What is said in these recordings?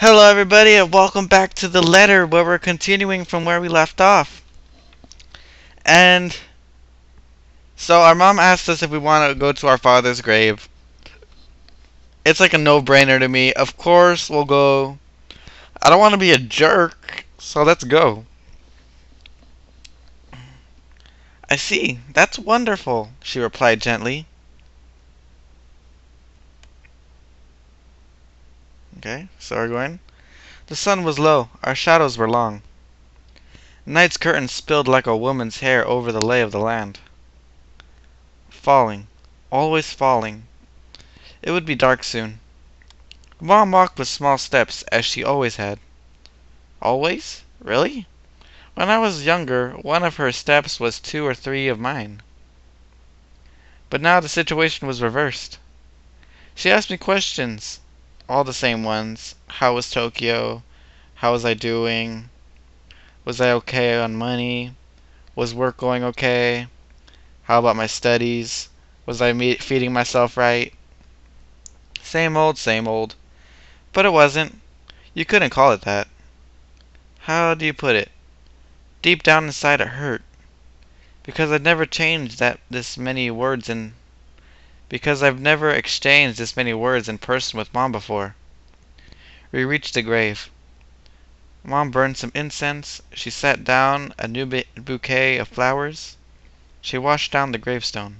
Hello, everybody, and welcome back to the letter where we're continuing from where we left off. And so, our mom asked us if we want to go to our father's grave. It's like a no brainer to me. Of course, we'll go. I don't want to be a jerk, so let's go. I see. That's wonderful, she replied gently. Okay, so we're going. The sun was low, our shadows were long. Night's curtain spilled like a woman's hair over the lay of the land. Falling. Always falling. It would be dark soon. Mom walked with small steps, as she always had. Always? Really? When I was younger, one of her steps was 2 or 3 of mine. But now the situation was reversed. She asked me questions, all the same ones. How was Tokyo? How was I doing? Was I okay on money? Was work going okay? How about my studies? Was I feeding myself right? Same old, same old. But it wasn't. You couldn't call it that. How do you put it? Deep down inside it hurt. Because I've never exchanged this many words in person with Mom before. We reached the grave. Mom burned some incense. She sat down a new bouquet of flowers. She washed down the gravestone.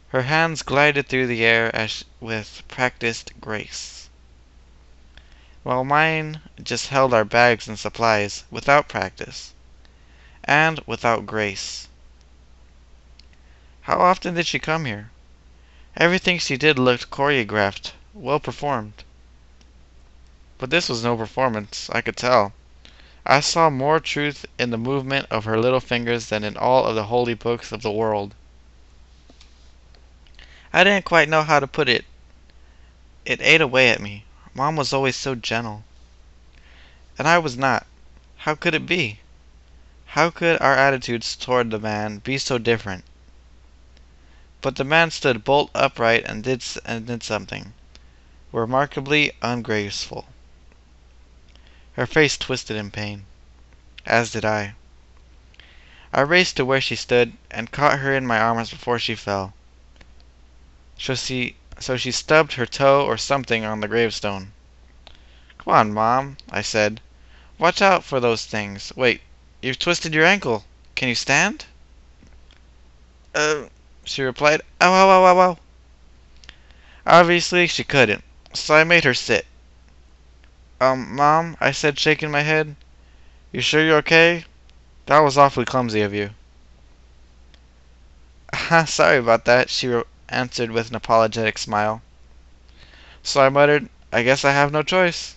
Her hands glided through the air with practiced grace, while mine just held our bags and supplies without practice and without grace. How often did she come here? Everything she did looked choreographed, well performed. But this was no performance, I could tell. I saw more truth in the movement of her little fingers than in all of the holy books of the world. I didn't quite know how to put it. It ate away at me. Mom was always so gentle. And I was not. How could it be? How could our attitudes toward the man be so different? But the man stood bolt upright and did something remarkably ungraceful. Her face twisted in pain, as did I. I raced to where she stood and caught her in my arms before she fell. So she stubbed her toe or something on the gravestone. Come on, Mom, I said. Watch out for those things. Wait, you've twisted your ankle. Can you stand? She replied. Ow, ow, ow, ow, ow. Obviously, she couldn't, so I made her sit. Mom, I said, shaking my head. You sure you're okay? That was awfully clumsy of you. Sorry about that, she answered with an apologetic smile. So I muttered, I guess I have no choice.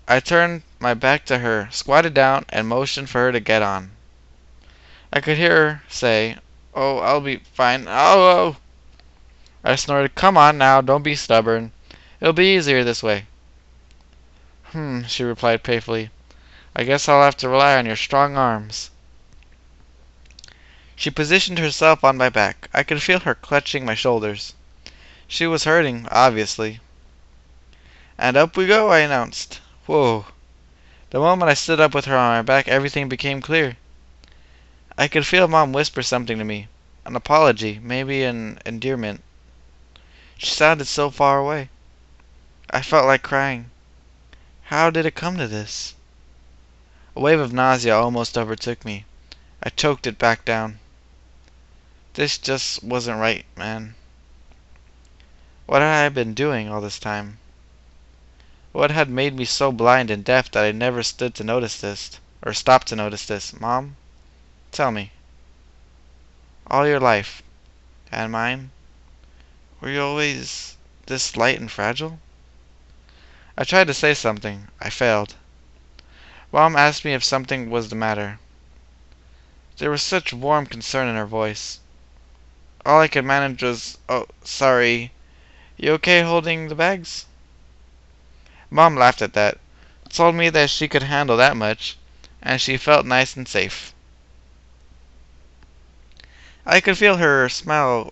I turned my back to her, squatted down, and motioned for her to get on. I could hear her say, Oh, I'll be fine. Oh, oh. I snorted, Come on now, don't be stubborn. It'll be easier this way. She replied playfully. I guess I'll have to rely on your strong arms. She positioned herself on my back. I could feel her clutching my shoulders. She was hurting, obviously. And up we go, I announced. Whoa. The moment I stood up with her on my back, everything became clear. I could feel Mom whisper something to me. An apology, maybe an endearment. She sounded so far away. I felt like crying. How did it come to this? A wave of nausea almost overtook me. I choked it back down. This just wasn't right, man. What had I been doing all this time? What had made me so blind and deaf that I never stood to notice this, or stopped to notice this? Mom, tell me. All your life, and mine, were you always this light and fragile? I tried to say something. I failed. Mom asked me if something was the matter. There was such warm concern in her voice. All I could manage was, Oh, sorry. You okay holding the bags? Mom laughed at that, told me that she could handle that much, and she felt nice and safe. I could feel her smile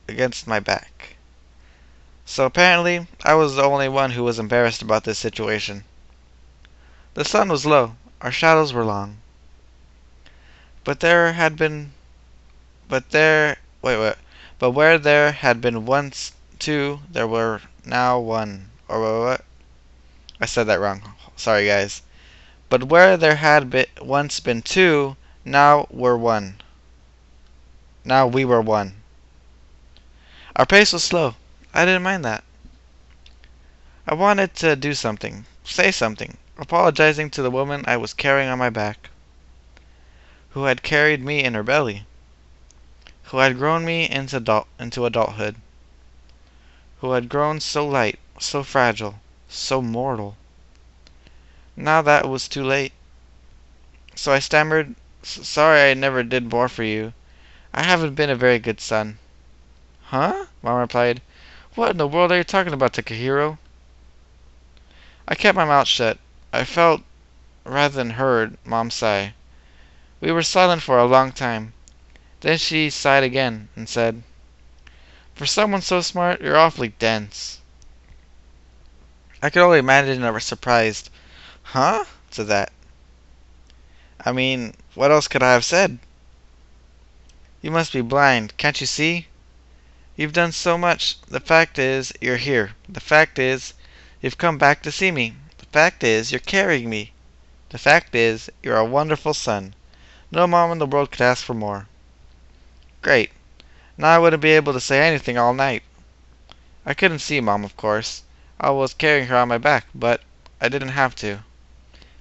against my back. So apparently, I was the only one who was embarrassed about this situation. The sun was low, our shadows were long. But there had been but there wait but where there had been once two, there were now one. Or what? I said that wrong. Sorry guys. But where there had once been two, now were one. Now we were one. Our pace was slow. I didn't mind that. I wanted to do something, say something, apologizing to the woman I was carrying on my back, who had carried me in her belly, who had grown me into adulthood, who had grown so light, so fragile, so mortal. Now that was too late. So I stammered, "Sorry I never did more for you. I haven't been a very good son." "Huh?" Mom replied. "What in the world are you talking about, Takahiro?" I kept my mouth shut. I felt, rather than heard, Mom sigh. We were silent for a long time. Then she sighed again and said, "For someone so smart, you're awfully dense." I could only imagine a surprised "Huh?" to that. I mean, what else could I have said? "You must be blind. Can't you see? You've done so much. The fact is, you're here. The fact is, you've come back to see me. The fact is, you're carrying me. The fact is, you're a wonderful son. No mom in the world could ask for more." Great. Now I wouldn't be able to say anything all night. I couldn't see Mom, of course. I was carrying her on my back, but I didn't have to,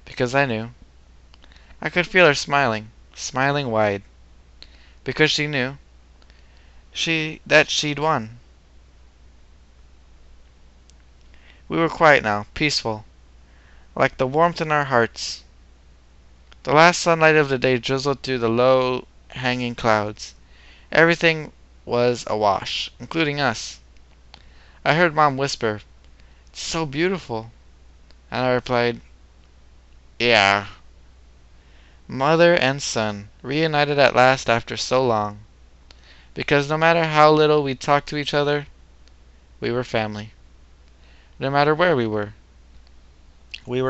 because I knew. I could feel her smiling, smiling wide, because she knew that she'd won. We were quiet now, peaceful, like the warmth in our hearts. The last sunlight of the day drizzled through the low hanging clouds. Everything was awash, including us. I heard Mom whisper, "It's so beautiful." And I replied, "Yeah." Mother and son, reunited at last after so long. Because no matter how little we talked to each other, we were family. No matter where we were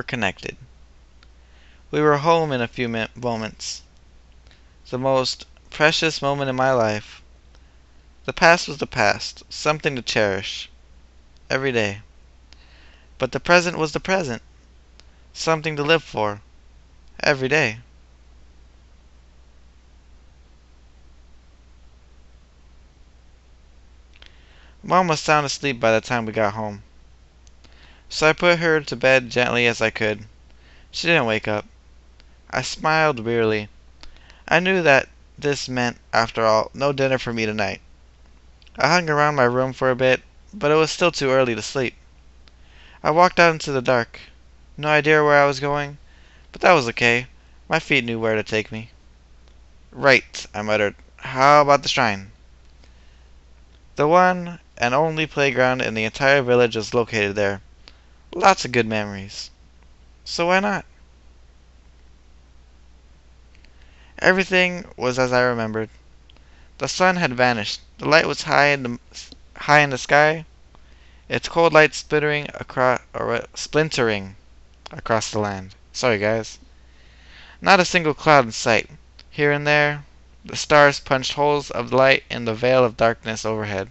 connected. We were home in a few moments. The most precious moment in my life. The past was the past, something to cherish every day. But the present was the present, something to live for every day. Mom was sound asleep by the time we got home, so I put her to bed gently as I could. She didn't wake up. I smiled wearily. I knew that this meant, after all, no dinner for me tonight. I hung around my room for a bit, but it was still too early to sleep. I walked out into the dark. No idea where I was going, but that was okay. My feet knew where to take me. "Right," I muttered. "How about the shrine?" The one and only playground in the entire village is located there. Lots of good memories. So why not? Everything was as I remembered. The sun had vanished. The light was high in the sky, its cold light splintering across the land. Sorry, guys. Not a single cloud in sight. Here and there, the stars punched holes of light in the veil of darkness overhead.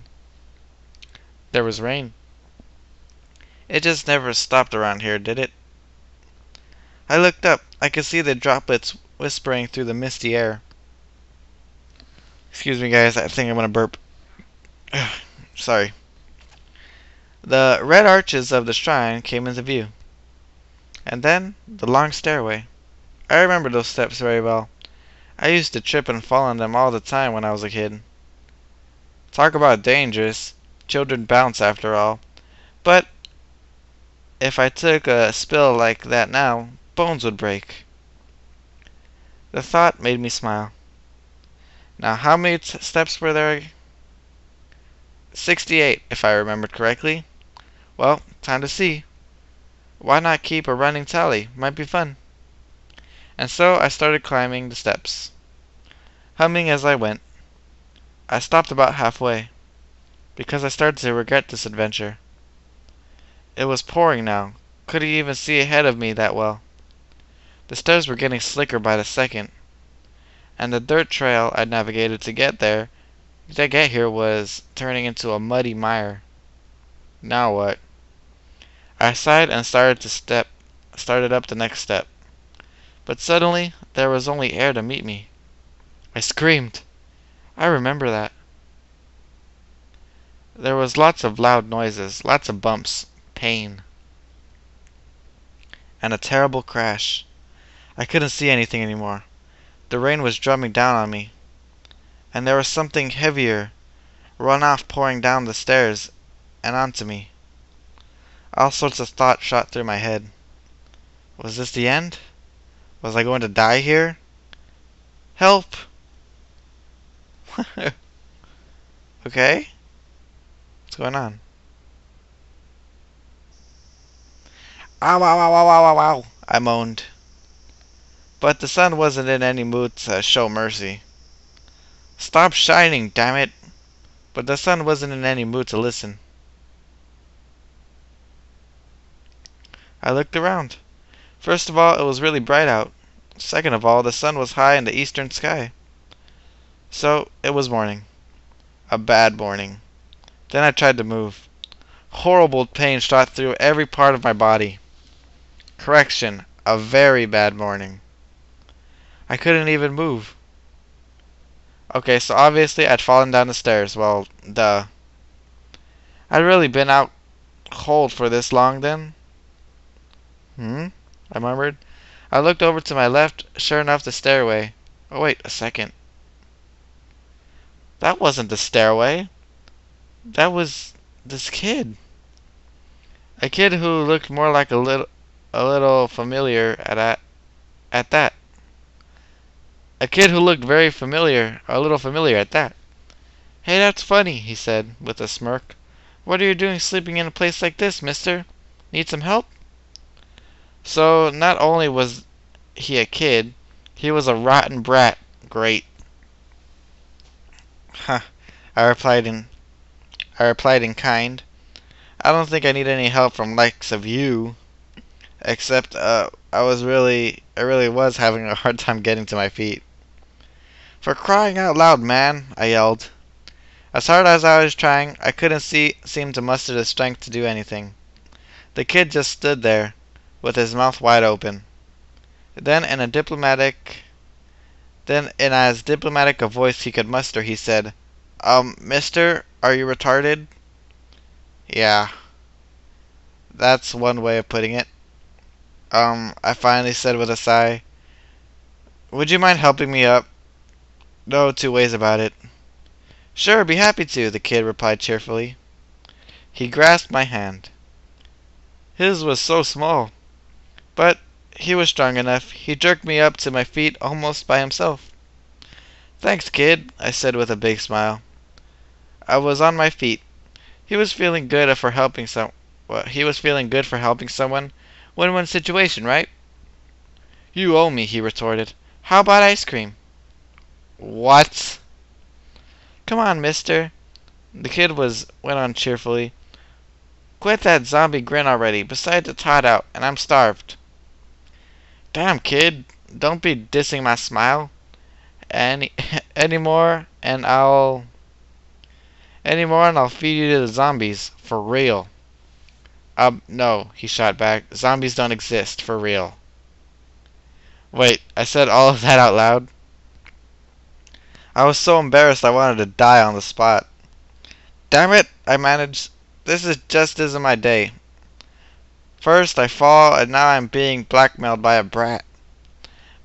There was rain. It just never stopped around here, did it? I looked up. I could see the droplets whispering through the misty air. Excuse me, guys. I think I'm gonna burp. Sorry. The red arches of the shrine came into view. And then, the long stairway. I remember those steps very well. I used to trip and fall on them all the time when I was a kid. Talk about dangerous. Children bounce after all. But if I took a spill like that now, bones would break. The thought made me smile. Now, how many steps were there? 68, if I remembered correctly. Well, time to see. Why not keep a running tally? Might be fun. And so I started climbing the steps, humming as I went. I stopped about halfway. because I started to regret this adventure. It was pouring now. Couldn't even see ahead of me that well. The stairs were getting slicker by the second, and the dirt trail I'd navigated to get here was turning into a muddy mire. Now what? I sighed and started up the next step. But suddenly, there was only air to meet me. I screamed. I remember that. There was lots of loud noises, lots of bumps, pain, and a terrible crash. I couldn't see anything anymore. The rain was drumming down on me, and there was something heavier, run off pouring down the stairs and onto me. All sorts of thoughts shot through my head. Was this the end? Was I going to die here? Help! Okay? What's going on? Ow, ow, ow, ow, ow, ow, ow, I moaned. But the sun wasn't in any mood to show mercy. Stop shining, damn it! But the sun wasn't in any mood to listen. I looked around. First of all, it was really bright out. Second of all, the sun was high in the eastern sky. So, it was morning. A bad morning. Then I tried to move. Horrible pain shot through every part of my body. Correction, a very bad morning. I couldn't even move. Okay, so obviously I'd fallen down the stairs. Well, duh. I'd really been out cold for this long then? I murmured. I looked over to my left, sure enough the stairway. Oh wait, a second. That wasn't the stairway. That was this kid. A kid who looked more like a little familiar at that. A kid who looked very familiar, a little familiar at that. Hey, that's funny, he said, with a smirk. What are you doing sleeping in a place like this, mister? Need some help? So, not only was he a kid, he was a rotten brat. Great. Huh, I replied in kind. I don't think I need any help from likes of you. Except, I really was having a hard time getting to my feet. For crying out loud, man, I yelled. As hard as I was trying, I couldn't seem to muster the strength to do anything. The kid just stood there, with his mouth wide open. Then in as diplomatic a voice he could muster, he said, mister, are you retarded? Yeah. That's one way of putting it. I finally said with a sigh. Would you mind helping me up? No two ways about it. Sure, be happy to, the kid replied cheerfully. He grasped my hand. His was so small. But he was strong enough. He jerked me up to my feet almost by himself. Thanks, kid, I said with a big smile. I was on my feet. He was feeling good for helping someone. Win-win situation, right? You owe me, he retorted. How about ice cream? What? Come on, mister. The kid went on cheerfully. Quit that zombie grin already. Besides, it's hot out, and I'm starved. Damn, kid. Don't be dissing my smile. Anymore, and I'll feed you to the zombies. For real. No, he shot back. Zombies don't exist, for real. Wait, I said all of that out loud? I was so embarrassed I wanted to die on the spot. Damn it, I managed. This isn't my day. First I fall, and now I'm being blackmailed by a brat.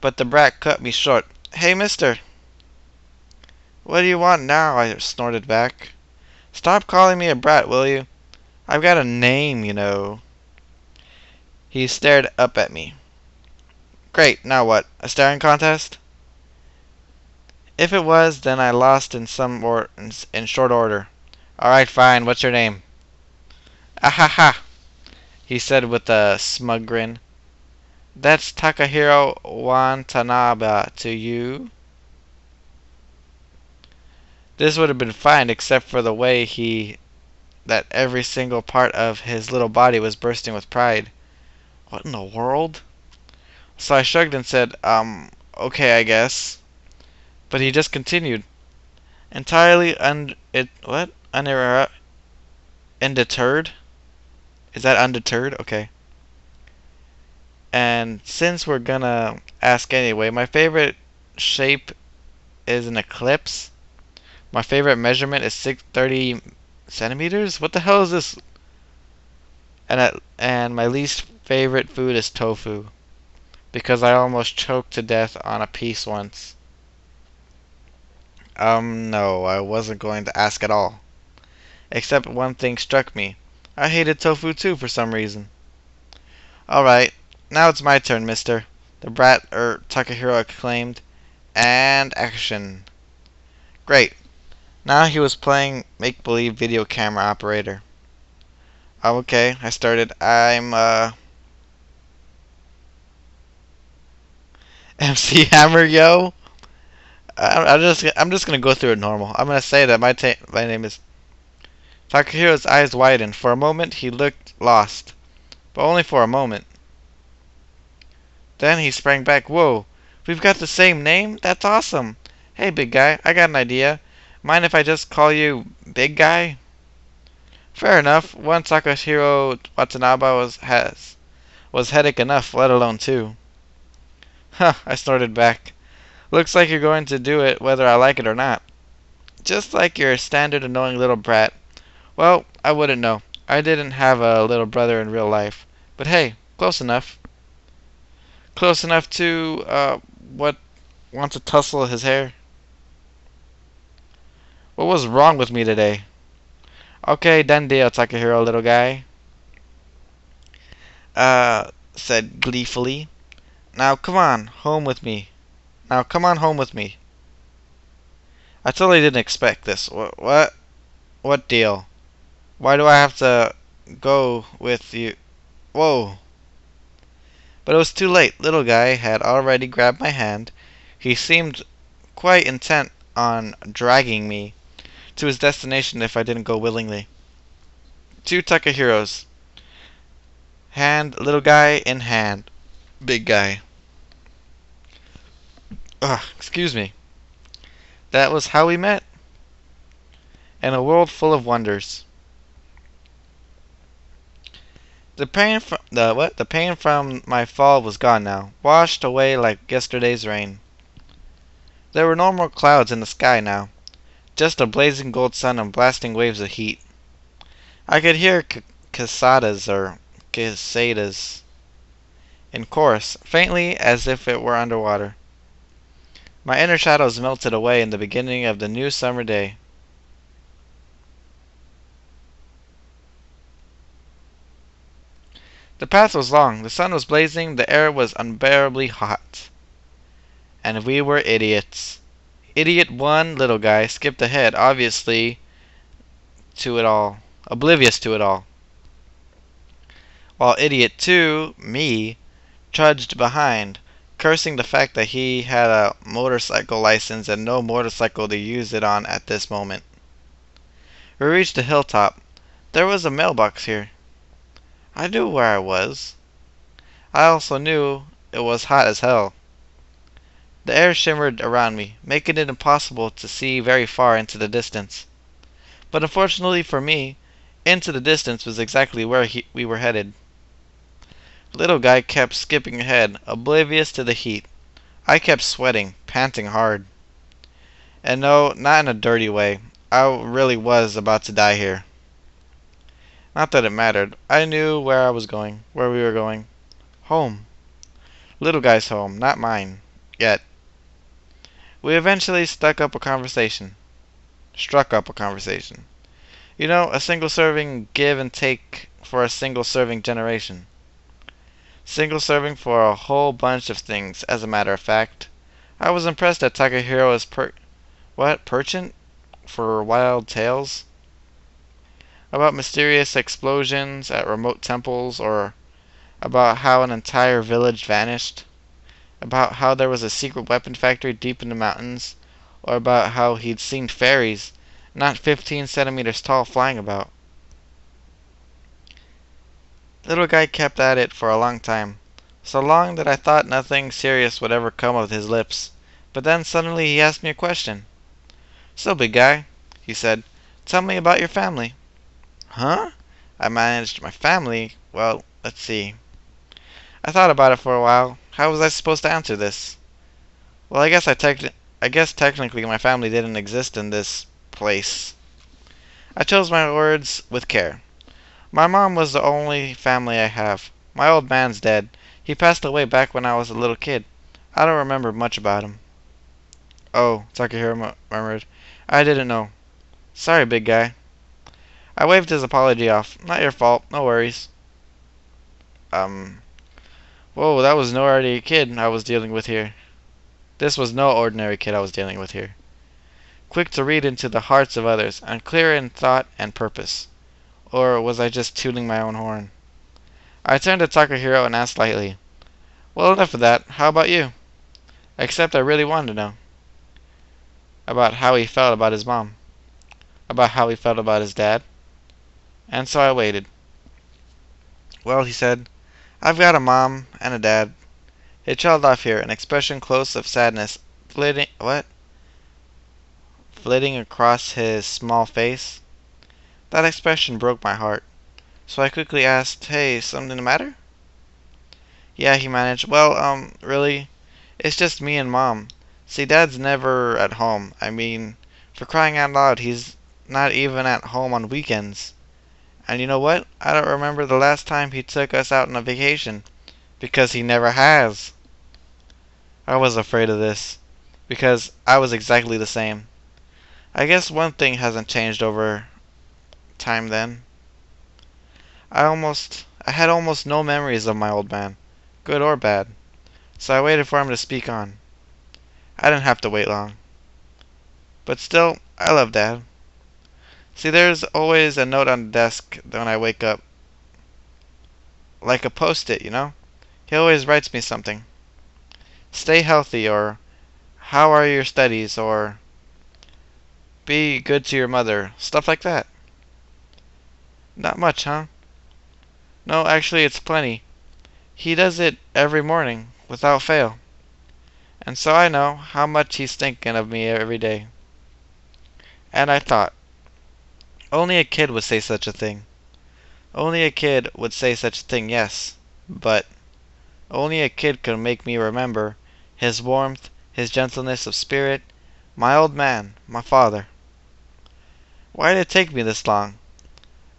But the brat cut me short. Hey, mister. What do you want now? I snorted back. Stop calling me a brat, will you? I've got a name, you know. He stared up at me. Great, now what? A staring contest? If it was, then I lost in short order. Alright, fine, what's your name? Ahaha, he said with a smug grin. That's Takahiro Watanabe to you? This would have been fine except for the way he that every single part of his little body was bursting with pride. What in the world? So I shrugged and said, okay, I guess. But he just continued, entirely undeterred? Is that undeterred? Okay. And since we're gonna ask anyway, my favorite shape is an ellipse. My favorite measurement is 630 centimeters? What the hell is this? And my least favorite food is tofu, because I almost choked to death on a piece once. No, I wasn't going to ask at all. Except one thing struck me. I hated tofu too for some reason. Alright, now it's my turn, mister. The brat, Takahiro exclaimed. And action. Great. Now he was playing make-believe video camera operator. Okay, I started. I'm, MC Hammer, yo. I'm just gonna go through it normal. I'm gonna say that my name is. Takahiro's eyes widened. For a moment, he looked lost, but only for a moment. Then he sprang back. Whoa, we've got the same name? That's awesome. Hey, big guy, I got an idea. Mind if I just call you Big Guy? Fair enough. One Takahiro Watanabe was headache enough, let alone two. Huh, I snorted back. Looks like you're going to do it whether I like it or not. Just like your standard annoying little brat. Well, I wouldn't know. I didn't have a little brother in real life. But hey, close enough. Close enough to, what, want to tussle his hair? What was wrong with me today? Okay, done deal, Takahiro, little guy. Said gleefully. Now come on, home with me. Now come on home with me. I totally didn't expect this. What? What deal? Why do I have to go with you? Whoa. But it was too late. Little guy had already grabbed my hand. He seemed quite intent on dragging me to his destination if I didn't go willingly. Two Takahiros. Hand, little guy in hand. Big guy. Ugh, excuse me. That was how we met. In a world full of wonders. The pain from my fall was gone now, washed away like yesterday's rain. There were no more clouds in the sky now, just a blazing gold sun and blasting waves of heat. I could hear casadas in chorus, faintly as if it were underwater. My inner shadows melted away in the beginning of the new summer day. The path was long, the sun was blazing, the air was unbearably hot. And we were idiots. Idiot 1, little guy, skipped ahead, oblivious to it all. While Idiot 2, me, trudged behind, cursing the fact that he had a motorcycle license and no motorcycle to use it on at this moment. We reached the hilltop. There was a mailbox here. I knew where I was. I also knew it was hot as hell. The air shimmered around me, making it impossible to see very far into the distance. But unfortunately for me, into the distance was exactly where we were headed. Little guy kept skipping ahead, oblivious to the heat. I kept sweating, panting hard. And no, not in a dirty way. I really was about to die here. Not that it mattered. I knew where we were going. Home. Little guy's home, not mine. Yet. We eventually struck up a conversation. You know, a single serving give and take for a single serving generation. Single serving for a whole bunch of things, as a matter of fact. I was impressed that Takahiro's penchant for wild tales about mysterious explosions at remote temples, or about how an entire village vanished, about how there was a secret weapon factory deep in the mountains, or about how he'd seen fairies, not 15 centimeters tall, flying about. Little guy kept at it for a long time, so long that I thought nothing serious would ever come of his lips. But then suddenly he asked me a question. "So, big guy," he said, "tell me about your family." "Huh?" I managed. "My family? Well, let's see." I thought about it for a while. How was I supposed to answer this? Well, I guess technically my family didn't exist in this place. I chose my words with care. My mom was the only family I have. My old man's dead. He passed away back when I was a little kid. I don't remember much about him. Oh, Takahiro murmured. I didn't know. Sorry, big guy. I waved his apology off. Not your fault. No worries. Um, Whoa, that was no ordinary kid I was dealing with here. This was no ordinary kid I was dealing with here. Quick to read into the hearts of others, and clear in thought and purpose. Or was I just tooting my own horn? I turned to Takahiro and asked lightly, Well, enough of that. How about you? Except I really wanted to know. About how he felt about his mom. About how he felt about his dad. And so I waited. Well, he said, I've got a mom and a dad. He trailed off here, an expression close of sadness flitting across his small face. That expression broke my heart. So I quickly asked, Hey, something the matter? Yeah, he managed. Well, really, it's just me and Mom. See, Dad's never at home. I mean, for crying out loud, he's not even at home on weekends. And you know what? I don't remember the last time he took us out on a vacation. Because he never has. I was afraid of this. Because I was exactly the same. I guess one thing hasn't changed over time then. I had almost no memories of my old man, good or bad. So I waited for him to speak on. I didn't have to wait long. But still, I love Dad. See, there's always a note on the desk when I wake up. Like a post-it, you know? He always writes me something. Stay healthy, or how are your studies, or be good to your mother. Stuff like that. Not much, huh? No, actually, it's plenty. He does it every morning, without fail. And so I know how much he's thinking of me every day. And I thought, only a kid would say such a thing. Only a kid would say such a thing, yes. But only a kid could make me remember his warmth, his gentleness of spirit, my old man, my father. Why did it take me this long?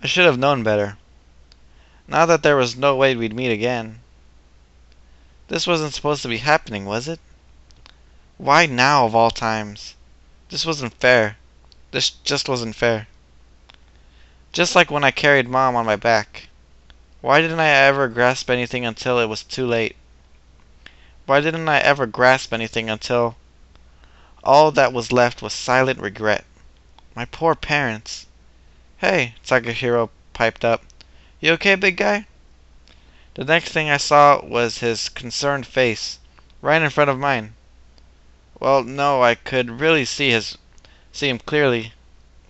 I should have known better. Now that there was no way we'd meet again. This wasn't supposed to be happening, was it? Why now of all times? This wasn't fair. This just wasn't fair. Just like when I carried Mom on my back. Why didn't I ever grasp anything until it was too late? Why didn't I ever grasp anything until all that was left was silent regret? My poor parents. Hey, Takahiro piped up. You okay, big guy? The next thing I saw was his concerned face, right in front of mine. Well, no, I could really see him clearly,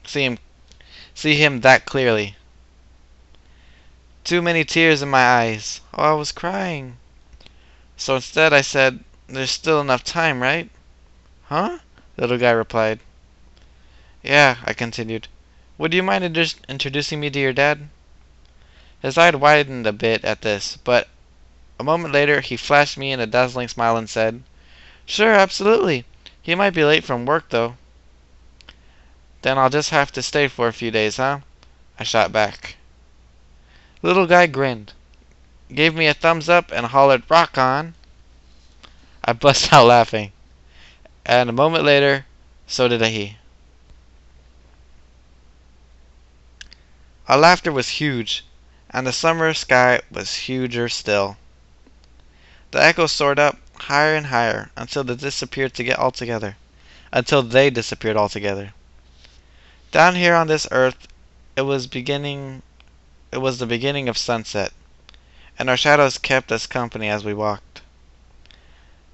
see him that clearly. Too many tears in my eyes. Oh, I was crying. So instead I said, there's still enough time, right? Huh? The little guy replied. Yeah, I continued. Would you mind introducing me to your dad? His eye widened a bit at this, but a moment later he flashed me in a dazzling smile and said, Sure, absolutely. He might be late from work, though. Then I'll just have to stay for a few days, huh? I shot back. Little guy grinned, gave me a thumbs up, and hollered, Rock on! I bust out laughing. And a moment later, so did he. Our laughter was huge, and the summer sky was huger still. The echo soared up, higher and higher, until they disappeared altogether. Down here on this earth, it was the beginning of sunset, and our shadows kept us company as we walked.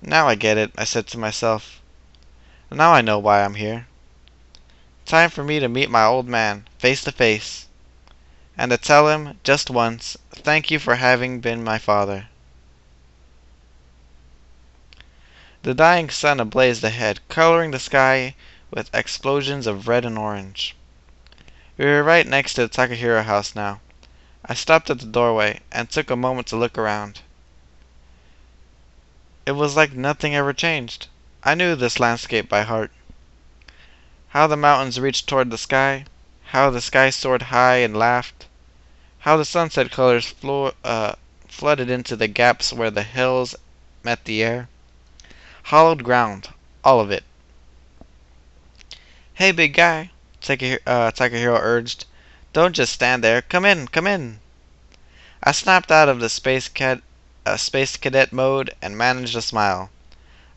Now I get it, I said to myself. Now I know why I'm here. Time for me to meet my old man, face to face. and to tell him, just once, thank you for having been my father. The dying sun ablazed ahead, coloring the sky with explosions of red and orange. We were right next to the Takahiro house now. I stopped at the doorway and took a moment to look around. It was like nothing ever changed. I knew this landscape by heart. How the mountains reached toward the sky, how the sky soared high and laughed, how the sunset colors flooded into the gaps where the hills met the air. Hollowed ground, all of it. Hey, big guy, Takahiro urged. Don't just stand there. Come in, come in. I snapped out of the space cadet mode and managed a smile.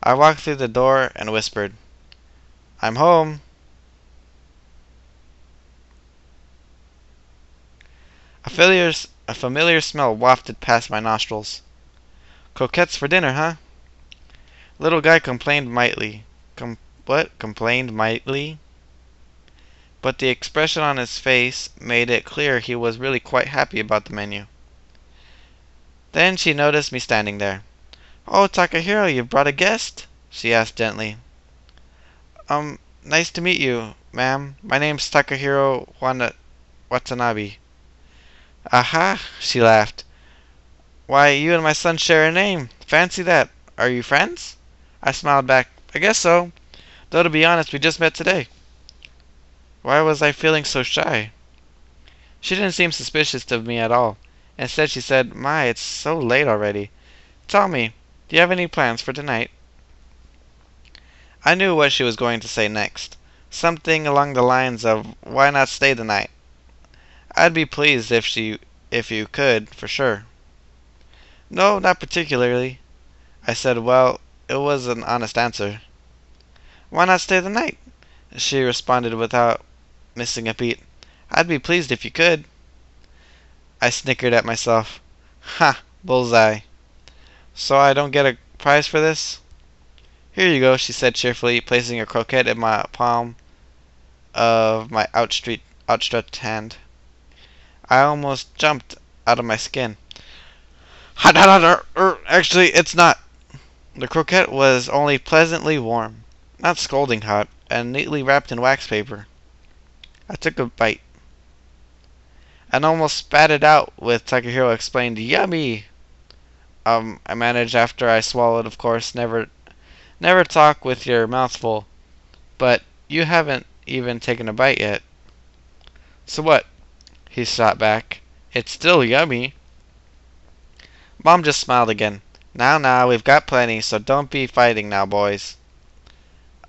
I walked through the door and whispered, I'm home. A familiar smell wafted past my nostrils. Croquettes for dinner, huh? Little guy complained mightily. Complained mightily? But the expression on his face made it clear he was really quite happy about the menu. Then she noticed me standing there. Oh, Takahiro, you've brought a guest? She asked gently. Nice to meet you, ma'am. My name's Takahiro Watanabe. Aha, she laughed. Why, you and my son share a name. Fancy that. Are you friends? I smiled back. I guess so. Though to be honest, we just met today. Why was I feeling so shy? She didn't seem suspicious of me at all. Instead, she said, My, it's so late already. Tell me, do you have any plans for tonight? I knew what she was going to say next. Something along the lines of, why not stay the night? I'd be pleased if you could, for sure. No, not particularly. I said, well, it was an honest answer. Why not stay the night? She responded without missing a beat. I'd be pleased if you could. I snickered at myself. Ha! Bullseye. So I don't get a prize for this? Here you go, she said cheerfully, placing a croquette in my palm of my outstretched hand. I almost jumped out of my skin. Actually, it's not. The croquette was only pleasantly warm, not scalding hot, and neatly wrapped in wax paper. I took a bite and almost spat it out with Takahiro explained, Yummy! I managed after I swallowed, of course. Never talk with your mouth full. But you haven't even taken a bite yet. So what? He shot back. It's still yummy. Mom just smiled again. Now, we've got plenty, so don't be fighting now, boys.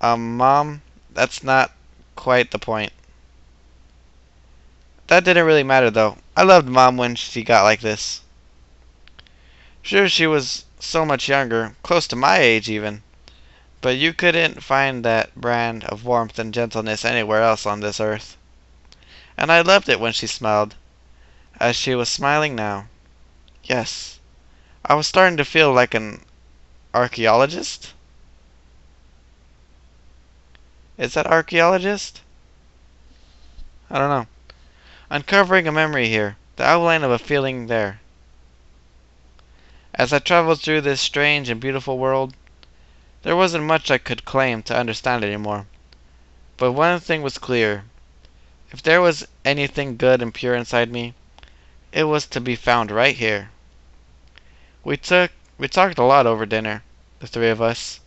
Mom, that's not quite the point. That didn't really matter, though. I loved Mom when she got like this. Sure, she was so much younger, close to my age even, but you couldn't find that brand of warmth and gentleness anywhere else on this earth. And I loved it when she smiled, as she was smiling now. Yes, I was starting to feel like an archaeologist. Is that archaeologist? I don't know. Uncovering a memory here, the outline of a feeling there. As I traveled through this strange and beautiful world, there wasn't much I could claim to understand anymore. But one thing was clear. If there was anything good and pure inside me, it was to be found right here. We talked a lot over dinner, the three of us.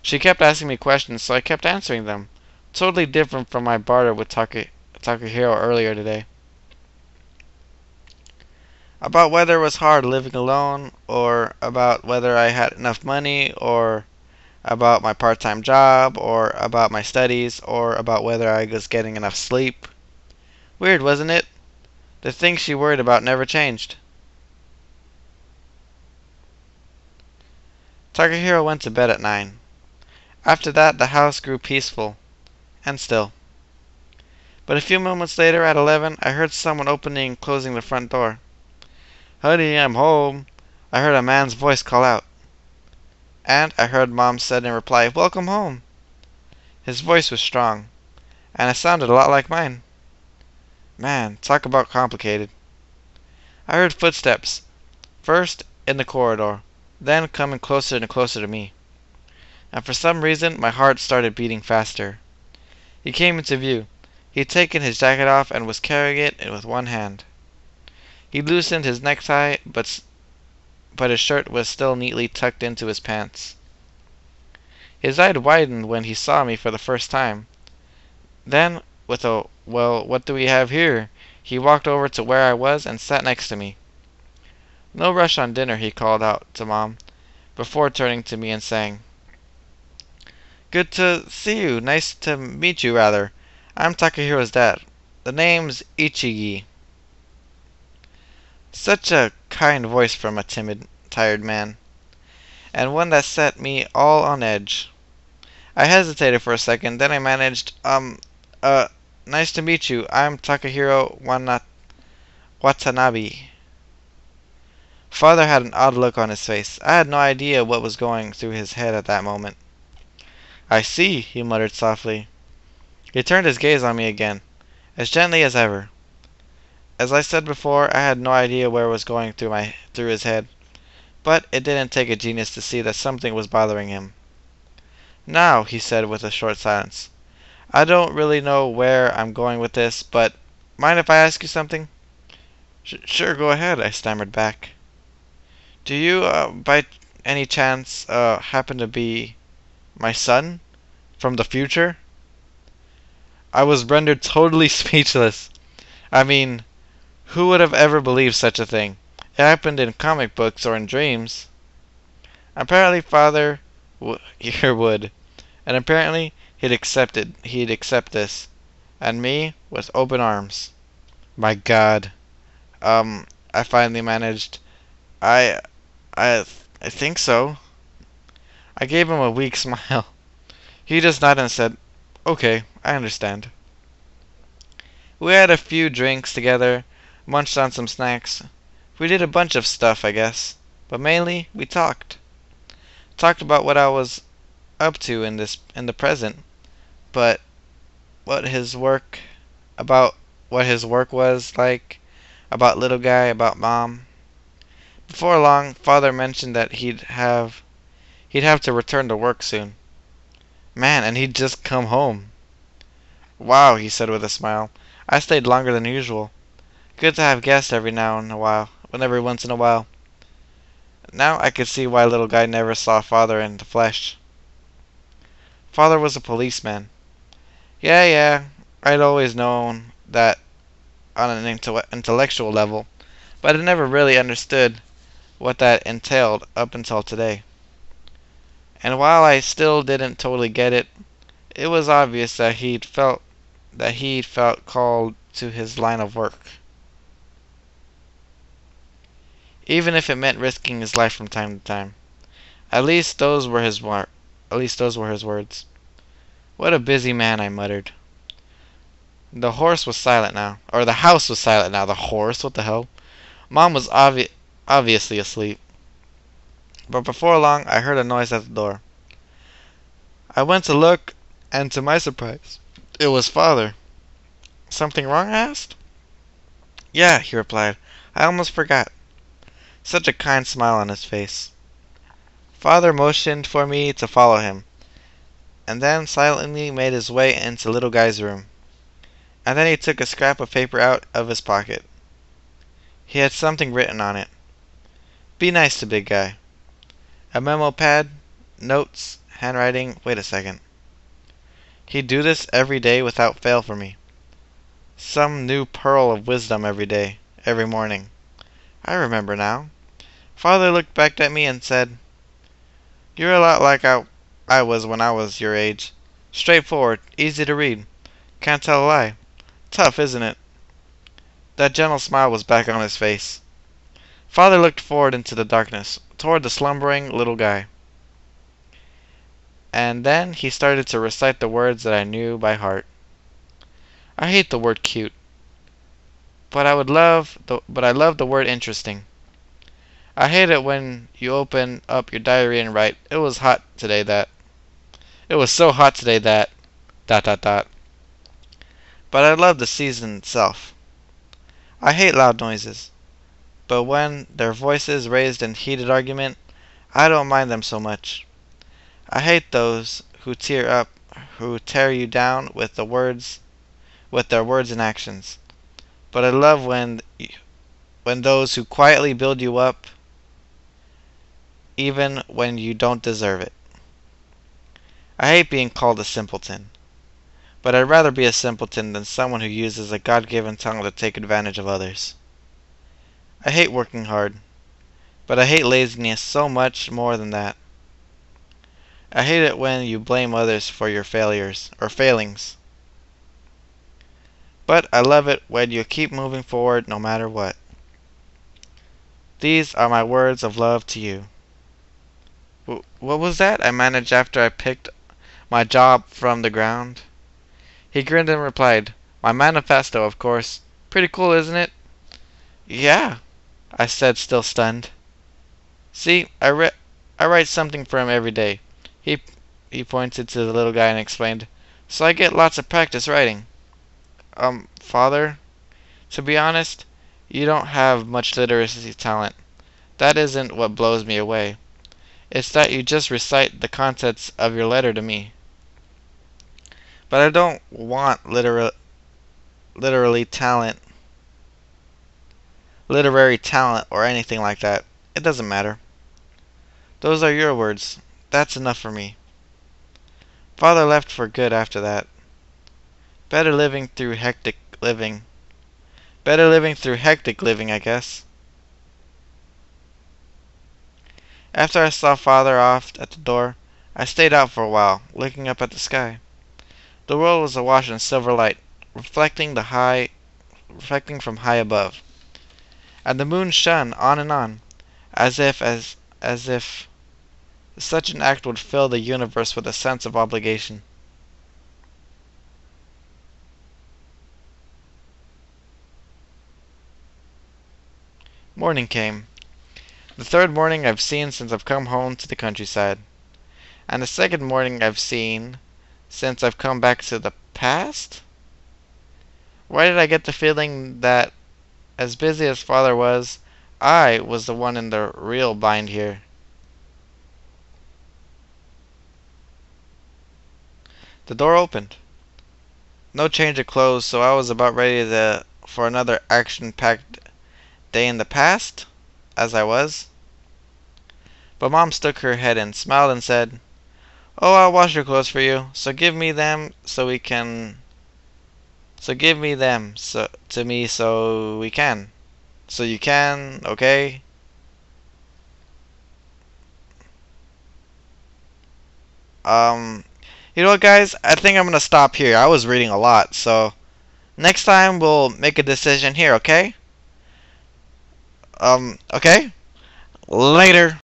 She kept asking me questions, so I kept answering them. Totally different from my barter with Takahiro earlier today. About whether it was hard living alone, or about whether I had enough money, or about my part-time job, or about my studies, or about whether I was getting enough sleep. Weird, wasn't it? The things she worried about never changed. Takahiro went to bed at 9. After that, the house grew peaceful and still. But a few moments later, at 11, I heard someone opening and closing the front door. Honey, I'm home. I heard a man's voice call out. And I heard Mom said in reply, Welcome home. His voice was strong, and it sounded a lot like mine. Man, talk about complicated. I heard footsteps, first in the corridor, then coming closer and closer to me. And for some reason, my heart started beating faster. He came into view. He'd taken his jacket off and was carrying it with one hand. He loosened his necktie, but his shirt was still neatly tucked into his pants. His eye widened when he saw me for the first time. Then, with a, "Well, what do we have here?" he walked over to where I was and sat next to me. "No rush on dinner," he called out to Mom, before turning to me and saying, "Good to see you. Nice to meet you, rather. I'm Takahiro's dad. The name's Ichigi." Such a kind voice from a timid, tired man, and one that set me all on edge. I hesitated for a second, then I managed, nice to meet you. I'm Takahiro Watanabe." Father had an odd look on his face. I had no idea what was going through his head at that moment. "I see," he muttered softly. He turned his gaze on me again, as gently as ever. As I said before, I had no idea what was going through his head, but it didn't take a genius to see that something was bothering him. "Now," he said with a short silence, "I don't really know where I'm going with this, but mind if I ask you something?" Sure, go ahead," I stammered back. "Do you, by any chance, happen to be my son? From the future?" I was rendered totally speechless. I mean, who would have ever believed such a thing? It happened in comic books or in dreams. Apparently Father here would, and apparently he'd accept this, and me with open arms. My God. I finally managed. I, I think so. I gave him a weak smile. He just nodded and said, "Okay, I understand." We had a few drinks together, munched on some snacks. We did a bunch of stuff, I guess, but mainly we talked. Talked about what I was up to in the present, but what his work about what his work was like, about little guy, about Mom. Before long, Father mentioned that he'd have to return to work soon. Man, and he'd just come home. "Wow," he said with a smile. "I stayed longer than usual. Good to have guests every once in a while." Now I could see why little guy never saw Father in the flesh. Father was a policeman. Yeah, I'd always known that on an intellectual level, but I never really understood what that entailed up until today. And while I still didn't totally get it, it was obvious that he'd felt called to his line of work, even if it meant risking his life from time to time. At least those were his words. "What a busy man," I muttered. The house was silent now. The horse, what the hell? Mom was obviously asleep. But before long, I heard a noise at the door. I went to look, and to my surprise, it was Father. "Something wrong?" I asked. "Yeah," he replied. "I almost forgot." Such a kind smile on his face. Father motioned for me to follow him, and then silently made his way into little guy's room. And then he took a scrap of paper out of his pocket. He had something written on it. "Be nice to big guy." A memo pad, notes, handwriting. Wait a second. He'd do this every day without fail for me. Some new pearl of wisdom every day, every morning. I remember now. Father looked back at me and said, "You're a lot like I was when I was your age. Straightforward, easy to read. Can't tell a lie. Tough, isn't it?" That gentle smile was back on his face. Father looked forward into the darkness, toward the slumbering little guy. And then he started to recite the words that I knew by heart. I hate the word cute, but I love the word interesting. I hate it when you open up your diary and write, "It was hot today that." It was so hot today that ... dot dot dot. But I love the season itself. I hate loud noises, but when their voices raised in heated argument, I don't mind them so much. I hate those who tear you down with their words and actions. But I love when those who quietly build you up even when you don't deserve it. I hate being called a simpleton, but I'd rather be a simpleton than someone who uses a God-given talent to take advantage of others. I hate working hard, but I hate laziness so much more than that. I hate it when you blame others for your failures or failings, but I love it when you keep moving forward no matter what. These are my words of love to you. What was that? I managed after I picked my jaw from the ground. He grinned and replied, "My manifesto, of course. Pretty cool, isn't it?" "Yeah," I said, still stunned. "See, I write something for him every day." He he pointed to the little guy and explained, "So I get lots of practice writing." Father, to be honest, you don't have much literacy talent. That isn't what blows me away. It's that you just recite the contents of your letter to me. But I don't want literally talent, literary talent or anything like that. It doesn't matter. Those are your words. That's enough for me." Father left for good after that. Better living through hectic living. Better living through hectic living, I guess. After I saw Father off at the door, I stayed out for a while, looking up at the sky. The world was awash in silver light, reflecting from high above, and the moon shone on, as if such an act would fill the universe with a sense of obligation. Morning came. The third morning I've seen since I've come home to the countryside, and the second morning I've seen since I've come back to the past? Why did I get the feeling that, as busy as Father was, I was the one in the real bind here? The door opened. No change of clothes, so I was about ready for another action-packed day in the past, as I was. But Mom stuck her head in, smiled, and said, "Oh, I'll wash your clothes for you. So give me them so we can. So give me them to me so we can. So you can, okay?" Um, you know what, guys? I think I'm gonna stop here. I was reading a lot, so next time we'll make a decision here, okay? Okay? Later.